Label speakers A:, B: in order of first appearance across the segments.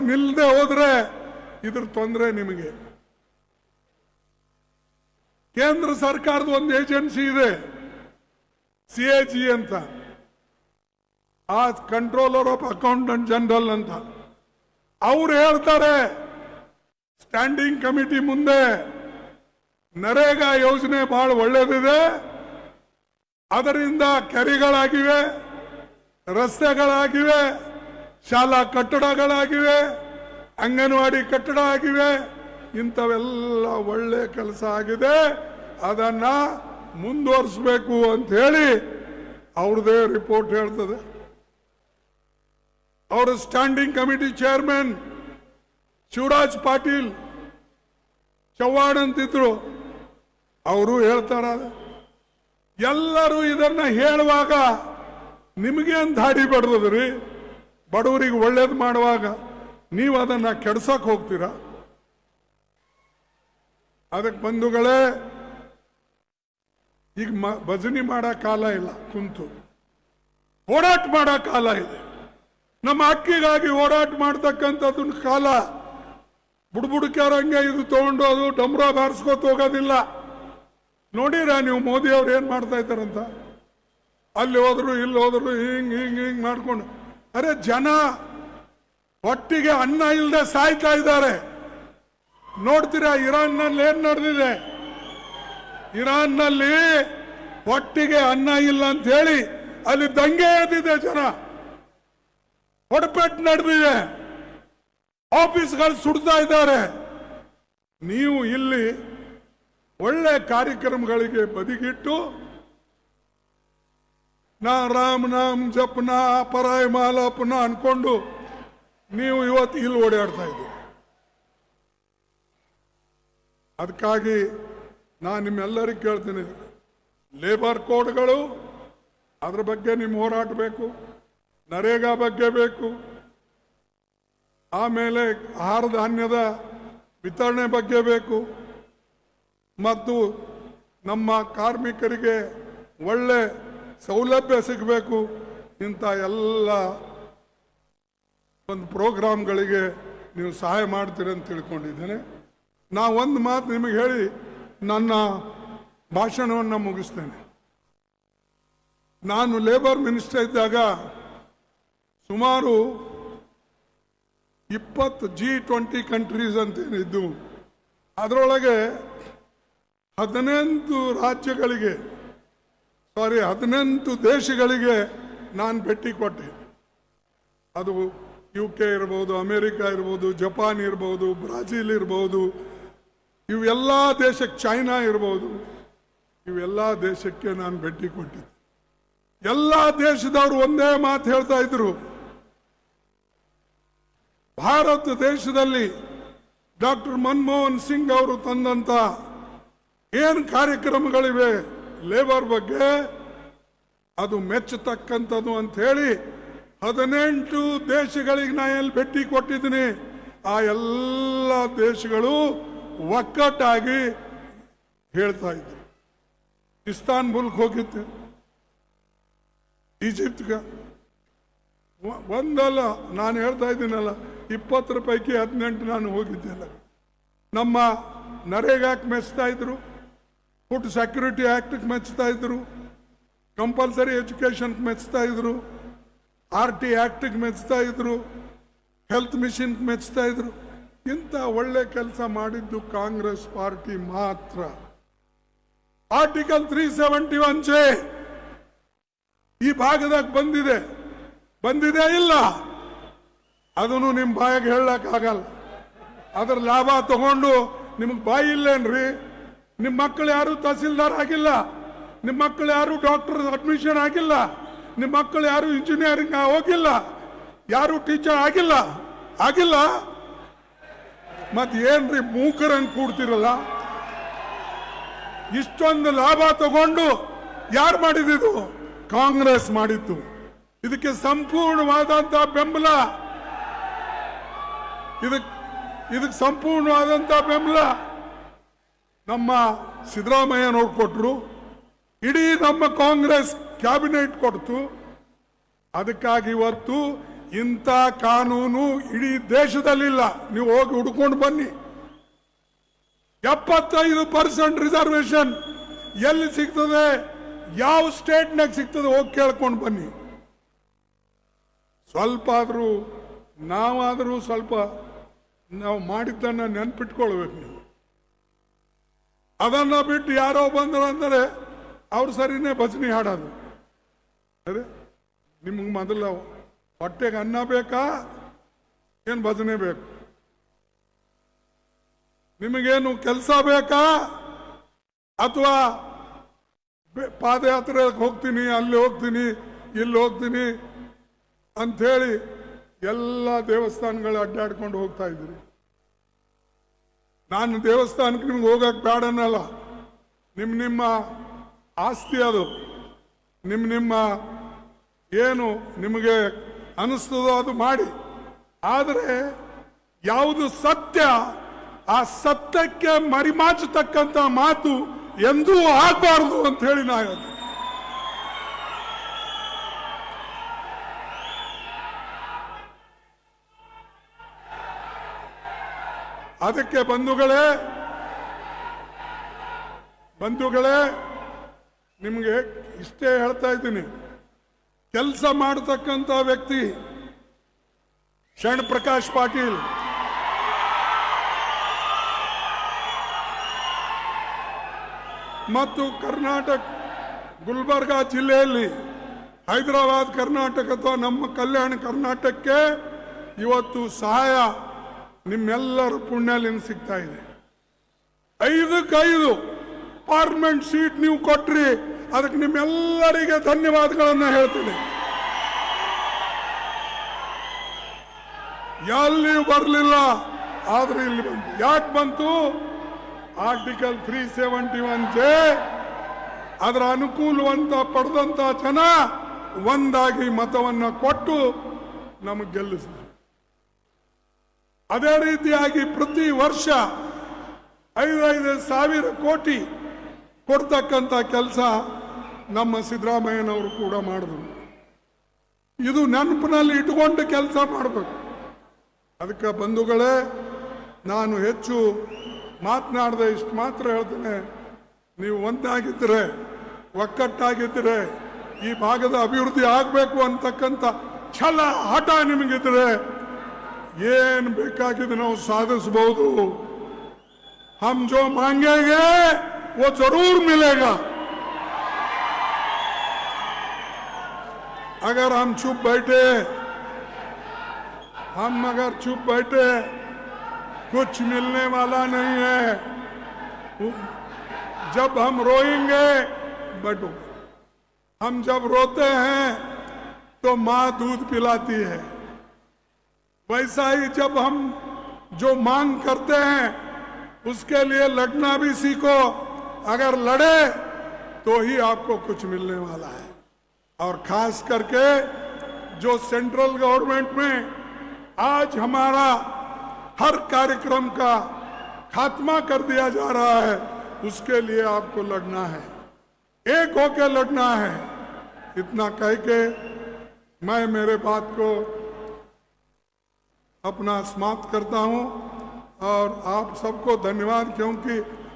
A: ನಿಲ್ಲದೆ ಹೋದ್ರೆ ಇದ್ರ ತೊಂದರೆ ನಿಮಗೆ. ಕೇಂದ್ರ ಸರ್ಕಾರದ ಒಂದು ಏಜೆನ್ಸಿ ಇದೆ, CAG ಅಂತ, ಆ ಕಂಟ್ರೋಲರ್ ಆಫ್ ಅಕೌಂಟೆಂಟ್ ಜನರಲ್ ಅಂತ. ಅವ್ರು ಹೇಳ್ತಾರೆ ಸ್ಟ್ಯಾಂಡಿಂಗ್ ಕಮಿಟಿ ಮುಂದೆ, ನರೇಗಾ ಯೋಜನೆ ಬಹಳ ಒಳ್ಳೆಯದಿದೆ, ಅದರಿಂದ ಕೆರೆಗಳಾಗಿವೆ, ರಸ್ತೆಗಳಾಗಿವೆ, ಶಾಲಾ ಕಟ್ಟಡಗಳಾಗಿವೆ, ಅಂಗನವಾಡಿ ಕಟ್ಟಡ ಆಗಿವೆ, ಇಂಥವೆಲ್ಲ ಒಳ್ಳೆ ಕೆಲಸ ಆಗಿದೆ, ಅದನ್ನ ಮುಂದುವರಿಸಬೇಕು ಅಂತ ಹೇಳಿ ಅವ್ರದೇ ರಿಪೋರ್ಟ್ ಹೇಳ್ತದೆ. ಅವರು standing committee chairman Shivraj Patil Chavan ಅಂತಿದ್ರು, ಅವರು ಹೇಳ್ತಾರ. ಎಲ್ಲರೂ ಇದನ್ನ ಹೇಳುವಾಗ ನಿಮಗೆ ಅಂತ ದಾಡಿ ಬಡ್ದದ್ರಿ, ಬಡವರಿಗೆ ಒಳ್ಳೇದು ಮಾಡುವಾಗ ನೀವು ಅದನ್ನ ಕೆಡ್ಸಕ್ ಹೋಗ್ತೀರಾ? ಅದಕ್ಕೆ ಬಂಧುಗಳೇ, ಈಗ ಭಜನೆ ಮಾಡೋ ಕಾಲ ಇಲ್ಲ, ಕುಂತು ಹೋರಾಟ ಮಾಡೋ ಕಾಲ ಇದೆ. ನಮ್ಮ ಹಕ್ಕಿಗಾಗಿ ಹೋರಾಟ ಮಾಡ್ತಕ್ಕಂಥದ್ದು ಕಾಲ. ಬುಡ್ಬುಡ್ಕ್ಯಾರಂಗೆ ಇದು ತಗೊಂಡೋದು ಡಮ್ರ ಬಾರಿಸ್ಕೋತ ಹೋಗೋದಿಲ್ಲ. ನೋಡಿರ ನೀವು ಮೋದಿ ಅವ್ರು ಏನ್ ಮಾಡ್ತಾ ಇದ್ದಾರಂತ? ಅಲ್ಲಿ ಹೋದ್ರು ಇಲ್ಲಿ ಹೋದ್ರು ಹಿಂಗ್ ಹಿಂಗ್ ಹಿಂಗ್ ಮಾಡ್ಕೊಂಡು, ಅರೆ ಜನ ಒಟ್ಟಿಗೆ ಅನ್ನ ಇಲ್ಲದೆ ಸಾಯ್ತಾ ಇದ್ದಾರೆ. ನೋಡ್ತೀರಾ ಇರಾನ್ನಲ್ಲಿ ಏನ್ ನಡೆದಿದೆ? ಇರಾನ್ನಲ್ಲಿ ಒಟ್ಟಿಗೆ ಅನ್ನ ಇಲ್ಲ ಅಂತ ಹೇಳಿ ಅಲ್ಲಿ ದಂಗೆ ಎದ್ದಿದೆ, ಜನ ಹೊಡೆಪೆಟ್ಟು ನಡೆದಿದೆ, ಆಫೀಸ್ಗಳು ಸುಡ್ತಾ ಇದ್ದಾರೆ. ನೀವು ಇಲ್ಲಿ ಒಳ್ಳೆ ಕಾರ್ಯಕ್ರಮಗಳಿಗೆ ಬದಿಗಿಟ್ಟು ನಾ ರಾಮ್ ನಾಮ್ ಜಪ್ನ ಪರಾಯ ಮಾಲಾಪನ ಅನ್ಕೊಂಡು ನೀವು ಇವತ್ತು ಇಲ್ಲಿ ಓಡಾಡ್ತಾ ಇದ್ದೀರಿ. ಅದಕ್ಕಾಗಿ ನಾನು ನಿಮ್ಮೆಲ್ಲರಿಗೂ ಕೇಳ್ತೀನಿ, ಲೇಬರ್ ಕೋಡ್ಗಳು ಅದ್ರ ಬಗ್ಗೆ ನಿಮ್ಮ ಹೋರಾಟ ಬೇಕು, ನರೇಗಾ ಬಗ್ಗೆ ಬೇಕು, ಆಮೇಲೆ ಆಹಾರ ಧಾನ್ಯದ ವಿತರಣೆ ಬಗ್ಗೆ ಬೇಕು, ಮತ್ತು ನಮ್ಮ ಕಾರ್ಮಿಕರಿಗೆ ಒಳ್ಳೆ ಸೌಲಭ್ಯ ಸಿಗಬೇಕು. ಇಂಥ ಎಲ್ಲ ಒಂದು ಪ್ರೋಗ್ರಾಮ್ಗಳಿಗೆ ನೀವು ಸಹಾಯ ಮಾಡ್ತೀರಿ ಅಂತ ತಿಳ್ಕೊಂಡಿದ್ದೇನೆ. ನಾ ಒಂದು ಮಾತು ನಿಮಗೆ ಹೇಳಿ ನನ್ನ ಭಾಷಣವನ್ನು ಮುಗಿಸ್ತೇನೆ. ನಾನು ಲೇಬರ್ ಮಿನಿಸ್ಟರ್ ಇದ್ದಾಗ ಸುಮಾರು 20 G20 ಕಂಟ್ರೀಸ್ ಅಂತೇನಿದ್ದು, ಅದರೊಳಗೆ 18 ದೇಶಗಳಿಗೆ ನಾನು ಭೇಟಿ ಕೊಟ್ಟೆ. ಅದು UK ಇರ್ಬೋದು, ಅಮೇರಿಕಾ ಇರ್ಬೋದು, ಜಪಾನ್ ಇರ್ಬೋದು, ಬ್ರಾಜಿಲ್ ಇರ್ಬೋದು, ಇವೆಲ್ಲ ದೇಶಕ್ಕೆ, ಚೈನಾ ಇರ್ಬೋದು, ಇವೆಲ್ಲ ದೇಶಕ್ಕೆ ನಾನು ಭೇಟಿ ಕೊಟ್ಟಿದ್ದೆ. ಎಲ್ಲ ದೇಶದವರು ಒಂದೇ ಮಾತು ಹೇಳ್ತಾ ಇದ್ರು, ಭಾರತ ದೇಶದಲ್ಲಿ ಡಾಕ್ಟರ್ ಮನಮೋಹನ್ ಸಿಂಗ್ ಅವರು ತಂದಂತ ಏನು ಕಾರ್ಯಕ್ರಮಗಳಿವೆ ಲೇಬರ್ ಬಗ್ಗೆ, ಅದು ಮೆಚ್ಚತಕ್ಕಂಥದ್ದು ಅಂತ ಹೇಳಿ 18 ದೇಶಗಳಿಗೆ ನಾ ಎಲ್ಲಿ ಭೇಟಿ ಕೊಟ್ಟಿದ್ದೀನಿ. ಆ ಎಲ್ಲ ದೇಶಗಳು ಒಕ್ಕಟ್ಟಾಗಿ ಹೇಳ್ತಾ ಇದ್ರು. ಇಸ್ತಾನ್ಬುಲ್ಗೆ ಹೋಗಿದ್ದೆ, ಈಜಿಪ್ಟ್ಗೆ ಒಂದಲ್ಲ, ನಾನು ಹೇಳ್ತಾ ಇದ್ದೀನಲ್ಲ, 20 ಪೈಕಿ 18 ನಾನು ಹೋಗಿದ್ದೆಲ್ಲ. ನಮ್ಮ ನರೇಗಾಕ್ಕೆ ಮೆಚ್ತಾ ಇದ್ರು, ಫುಡ್ ಸೆಕ್ಯೂರಿಟಿ ಆಕ್ಟ್ಗೆ ಮೆಚ್ತಾ ಇದ್ರು, ಕಂಪಲ್ಸರಿ ಎಜುಕೇಶನ್ಗೆ ಮೆಚ್ತಾ ಇದ್ರು, RT ಆಕ್ಟ್ಗೆ ಮೆಚ್ತಾ ಇದ್ರು, ಹೆಲ್ತ್ ಮಿಷನ್ಗೆ ಮೆಚ್ತಾ ಇದ್ರು. ಇಂಥ ಒಳ್ಳೆ ಕೆಲಸ ಮಾಡಿದ್ದು ಕಾಂಗ್ರೆಸ್ ಪಾರ್ಟಿ ಮಾತ್ರ. ಆರ್ಟಿಕಲ್ 371 ಈ ಭಾಗದಾಗ ಬಂದಿದೆ ಇಲ್ಲ, ಅದನ್ನು ನಿಮ್ಮ ಬಾಯಿಗೆ ಹೇಳಕ್ಕಾಗಲ್ಲ. ಅದರ ಲಾಭ ತಗೊಂಡು ನಿಮಗೆ ಬಾಯಿ ಇಲ್ಲೇನ್ರಿ? ನಿಮ್ಮ ಮಕ್ಕಳು ಯಾರು ತಹಸೀಲ್ದಾರ್ ಆಗಿಲ್ಲ, ನಿಮ್ಮ ಮಕ್ಕಳು ಯಾರು ಡಾಕ್ಟರ್ ಅಡ್ಮಿಷನ್ ಆಗಿಲ್ಲ, ನಿಮ್ಮ ಮಕ್ಕಳು ಯಾರು ಇಂಜಿನಿಯರಿಂಗ್ ಹೋಗಿಲ್ಲ, ಯಾರು ಟೀಚರ್ ಆಗಿಲ್ಲ. ಮತ್ ಏನ್ರಿ ಮೂಕರಂಗ್ ಕೂಡ್ತಿರಲ್ಲ? ಇಷ್ಟೊಂದು ಲಾಭ ತಗೊಂಡು ಯಾರು ಮಾಡಿದ್ದು? ಕಾಂಗ್ರೆಸ್ ಮಾಡಿತ್ತು. ಇದಕ್ಕೆ ಸಂಪೂರ್ಣವಾದಂತ ಬೆಂಬಲ, ಇದಕ್ಕೆ ಸಂಪೂರ್ಣವಾದಂತ ಬೆಂಬಲ ನಮ್ಮ ಸಿದ್ದರಾಮಯ್ಯ ನೋಡ್ಕೊಟ್ರು, ಇಡೀ ನಮ್ಮ ಕಾಂಗ್ರೆಸ್ ಕ್ಯಾಬಿನೆಟ್ ಕೊಡ್ತು. ಅದಕ್ಕಾಗಿ ಇವತ್ತು ಇಂಥ ಕಾನೂನು ಇಡೀ ದೇಶದಲ್ಲಿಲ್ಲ. ನೀವು ಹೋಗಿ ಹುಡ್ಕೊಂಡು ಬನ್ನಿ. 75% ರಿಸರ್ವೇಶನ್ ಎಲ್ಲಿ ಸಿಗ್ತದೆ, ಯಾವ ಸ್ಟೇಟ್ನಾಗ ಸಿಗ್ತದೆ, ಹೋಗಿ ಕೇಳ್ಕೊಂಡು ಬನ್ನಿ. ಸ್ವಲ್ಪ ಆದರೂ ನಾವಾದರೂ ಸ್ವಲ್ಪ ನಾವು ಮಾಡಿದ್ದನ್ನು ನೆನ್ಪಿಟ್ಕೊಳ್ಬೇಕು. ನೀವು ಅದನ್ನ ಬಿಟ್ಟು ಯಾರೋ ಬಂದ್ರು ಅಂದರೆ ಅವ್ರು ಸರಿನೇ ಭಜನೆ ಹಾಡೋದು. ಅದೇ ನಿಮ್ಗೆ ಮೊದಲ ಹೊಟ್ಟೆಗೆ ಅನ್ನ ಬೇಕಾ, ಏನು ಭಜನೆ ಬೇಕು? ನಿಮಗೇನು ಕೆಲಸ ಬೇಕಾ, ಅಥವಾ ಪಾದಯಾತ್ರೆ ಹೋಗ್ತೀನಿ, ಅಲ್ಲಿ ಹೋಗ್ತೀನಿ, ಇಲ್ಲಿ ಹೋಗ್ತೀನಿ ಅಂಥೇಳಿ ಎಲ್ಲ ದೇವಸ್ಥಾನಗಳು ಅಡ್ಡಾಡ್ಕೊಂಡು ಹೋಗ್ತಾ ಇದ್ದೀರಿ. ನಾನು ದೇವಸ್ಥಾನಕ್ಕೆ ನಿಮ್ಗೆ ಹೋಗಕ್ಕೆ ಬೇಡ ಅನ್ನಲ್ಲ. ನಿಮ್ಮ ಆಸ್ತಿ ಅದು. ನಿಮ್ಮ ಏನು ನಿಮಗೆ ಅನಿಸ್ತದೋ ಅದು ಮಾಡಿ. ಆದರೆ ಯಾವುದು ಸತ್ಯ, ಆ ಸತ್ಯಕ್ಕೆ ಮರಿಮಾಚತಕ್ಕಂಥ ಮಾತು ಎಂದೂ ಆಗಬಾರದು ಅಂತ ಹೇಳಿ ನಾ ಹೇಳ್ತೀನಿ. ಅದಕ್ಕೆ ಬಂಧುಗಳೇ ನಿಮಗೆ ಇಷ್ಟೇ ಹೇಳ್ತಾ ಇದ್ದೀನಿ. ಕೆಲಸ ಮಾಡತಕ್ಕಂಥ ವ್ಯಕ್ತಿ ಶರಣ್ ಪ್ರಕಾಶ್ ಪಾಟೀಲ್ ಮತ್ತು ಕರ್ನಾಟಕ ಗುಲ್ಬರ್ಗಾ ಜಿಲ್ಲೆಯಲ್ಲಿ ಹೈದರಾಬಾದ್ ಕರ್ನಾಟಕ ಅಥವಾ ನಮ್ಮ ಕಲ್ಯಾಣ ಕರ್ನಾಟಕಕ್ಕೆ ಇವತ್ತು ಸಹಾಯ ನಿಮ್ಮೆಲ್ಲರ ಪುಣ್ಯಲಿಂದ ಸಿಗ್ತಾ ಇದೆ. 5 ಪಾರ್ಲಿಮೆಂಟ್ ಸೀಟ್ ನೀವು ಕೊಟ್ರಿ, ಅದಕ್ಕೆ ನಿಮ್ಮೆಲ್ಲರಿಗೆ ಧನ್ಯವಾದಗಳನ್ನ ಹೇಳ್ತೀನಿ. ಎಲ್ಲಿ ಬರಲಿಲ್ಲ, ಆದ್ರೆ ಇಲ್ಲಿ ಬಂತು. ಯಾಕೆ ಬಂತು? ಆರ್ಟಿಕಲ್ 371 ಅದರ ಅನುಕೂಲವಂತ ಪಡೆದಂತ ಜನ ಒಂದಾಗಿ ಮತವನ್ನ ಕೊಟ್ಟು ನಮಗೆ ಗೆಲ್ಲಿಸಿದ್ರು. ಅದೇ ರೀತಿಯಾಗಿ ಪ್ರತಿ ವರ್ಷ 5,000 ಕೋಟಿ ಕೊಡ್ತಕ್ಕಂಥ ಕೆಲಸ ನಮ್ಮ ಸಿದ್ದರಾಮಯ್ಯನವರು ಕೂಡ ಮಾಡಿದ್ರು. ಇದು ನೆನಪಿನಲ್ಲಿ ಇಟ್ಕೊಂಡು ಕೆಲಸ ಮಾಡಬೇಕು. ಅದಕ್ಕೆ ಬಂಧುಗಳೇ, ನಾನು ಹೆಚ್ಚು ಮಾತನಾಡದೆ ಇಷ್ಟು ಮಾತ್ರ ಹೇಳ್ತೇನೆ. ನೀವು ಒಂದಾಗಿದ್ದರೆ, ಒಕ್ಕಟ್ಟಾಗಿದ್ದರೆ, ಈ ಭಾಗದ ಅಭಿವೃದ್ಧಿ ಆಗಬೇಕು ಅಂತಕ್ಕಂಥ ಛಲ ಹಠ ನಿಮಗಿದ್ರೆ ಏನು ಬೇಕಾಗಿದೆ ನಾವು ಸಾಧಿಸಬಹುದು. हम जो मांगेंगे वो जरूर मिलेगा. अगर हम चुप बैठे कुछ मिलने वाला नहीं है. जब हम रोएंगे बटो, हम जब रोते हैं तो माँ दूध पिलाती है. वैसा ही जब हम जो मांग करते हैं उसके लिए लड़ना भी सीखो. अगर लड़े तो ही आपको कुछ मिलने वाला है. और खास करके जो सेंट्रल गवर्नमेंट में आज हमारा हर कार्यक्रम का खात्मा कर दिया जा रहा है, उसके लिए आपको लड़ना है, एक होकर लड़ना है. इतना कह के मैं मेरे बात को अपना समाप्त करता हूं. और आप सबको धन्यवाद, क्योंकि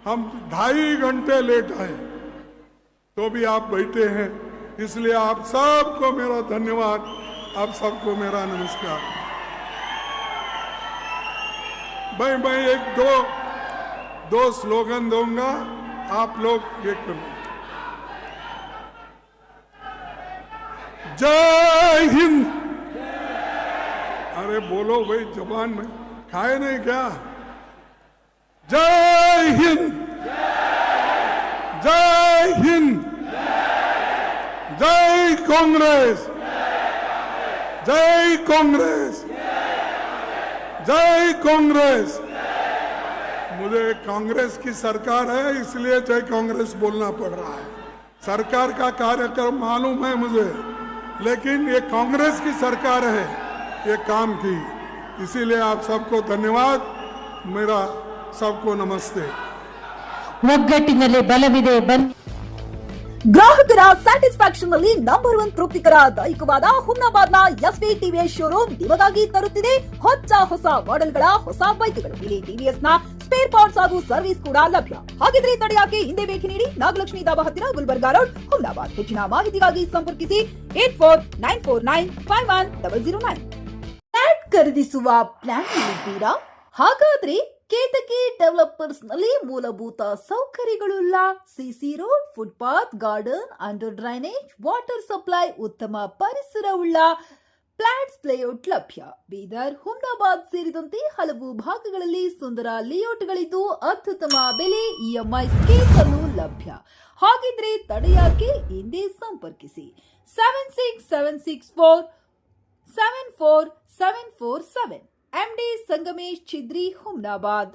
A: हम 2.5 घंटे लेट आए तो भी आप बैठे हैं, इसलिए आप सबको मेरा धन्यवाद, आप सबको मेरा नमस्कार. मैं एक दो स्लोगन दूंगा, आप लोग ये करो. जय हिंद. अरे बोलो भाई, जबान में खाए नहीं क्या? जय हिंद, जय हिंद, जय कांग्रेस, जय कांग्रेस, जय कांग्रेस. मुझे कांग्रेस की सरकार है, इसलिए जय कांग्रेस बोलना पड़ रहा है. सरकार का कार्यक्रम मालूम है मुझे, लेकिन ये कांग्रेस की सरकार है ये काम की. इसीलिए आप सबको धन्यवाद, मेरा सबको नमस्ते.
B: ಒಗ್ಗಟ್ಟಿನಲ್ಲಿ ಬಲವಿದೆ. ಗ್ರಾಹಕರ ಸ್ಯಾಟಿಸ್ಫ್ಯಾಕ್ಷನ್ ನಲ್ಲಿ ನಂಬರ್ 1 ತೃಪ್ತಿಕರ ದೈಹಿಕವಾದ ಹುಮ್ನಾಬಾದ್ನ ಎಸ್ವಿ ಟಿವಿಎಸ್ ಶೋರೂಮ್ ನಿಮಗಾಗಿ ತರುತ್ತಿದೆ ಹೊಸ ಮಾಡೆಲ್ಗಳ ಹೊಸ ಬೈಕ್ಗಳು. ಇಲ್ಲಿ ಟಿವಿಎಸ್ ನ ಸ್ಪೇರ್ ಪಾರ್ಟ್ಸ್ ಹಾಗೂ ಸರ್ವಿಸ್ ಕೂಡ ಲಭ್ಯ. ಹಾಗಿದ್ರೆ ತಡೆಯಾಕೆ ಹಿಂದೆ ಭೇಟಿ ನೀಡಿ ನಾಗಲಕ್ಷ್ಮಿ ದಾಬಾ ಹತ್ತಿರ ಗುಲ್ಬರ್ಗಾ ರೋಡ್, ಹುಮ್ನಾಬಾದ್. ಹೆಚ್ಚಿನ ಮಾಹಿತಿಗಾಗಿ ಸಂಪರ್ಕಿಸಿ 8494951009. ಫ್ಲಾಟ್ ಖರೀದಿಸುವ ಪ್ಲಾನ್ ಇದ್ದೀರಾ? ಹಾಗಾದ್ರೆ ಕೇತಕಿ ಡೆವಲಪರ್ಸ್ ನಲ್ಲಿ ಮೂಲಭೂತ ಸೌಕರ್ಯಗಳುಳ್ಳ CC road, footpath, garden, under drainage, water supply, ಉತ್ತಮ ಪರಿಸರವುಳ್ಳ ಫ್ಲಾಟ್ಸ್ ಲೇಔಟ್ ಲಭ್ಯ. ಬೀದರ್, ಹುಮ್ನಾಬಾದ್ ಸೇರಿದಂತೆ ಹಲವು ಭಾಗಗಳಲ್ಲಿ ಸುಂದರ ಲೇಔಟ್ಗಳಿದ್ದು ಅತ್ಯುತ್ತಮ ಬೆಲೆ, ಇಎಂಐ ಸ್ಕೀಮ್ ಅನ್ನು ಲಭ್ಯ. ಹಾಗಿದ್ರೆ ತಡೆಯಾಕೆ ಹಿಂದೆ ಸಂಪರ್ಕಿಸಿ 7676474747. MD ಸಂಗಮೇಶ್ ಚಿದ್ರಿ, ಹುಮ್ನಾಬಾದ್.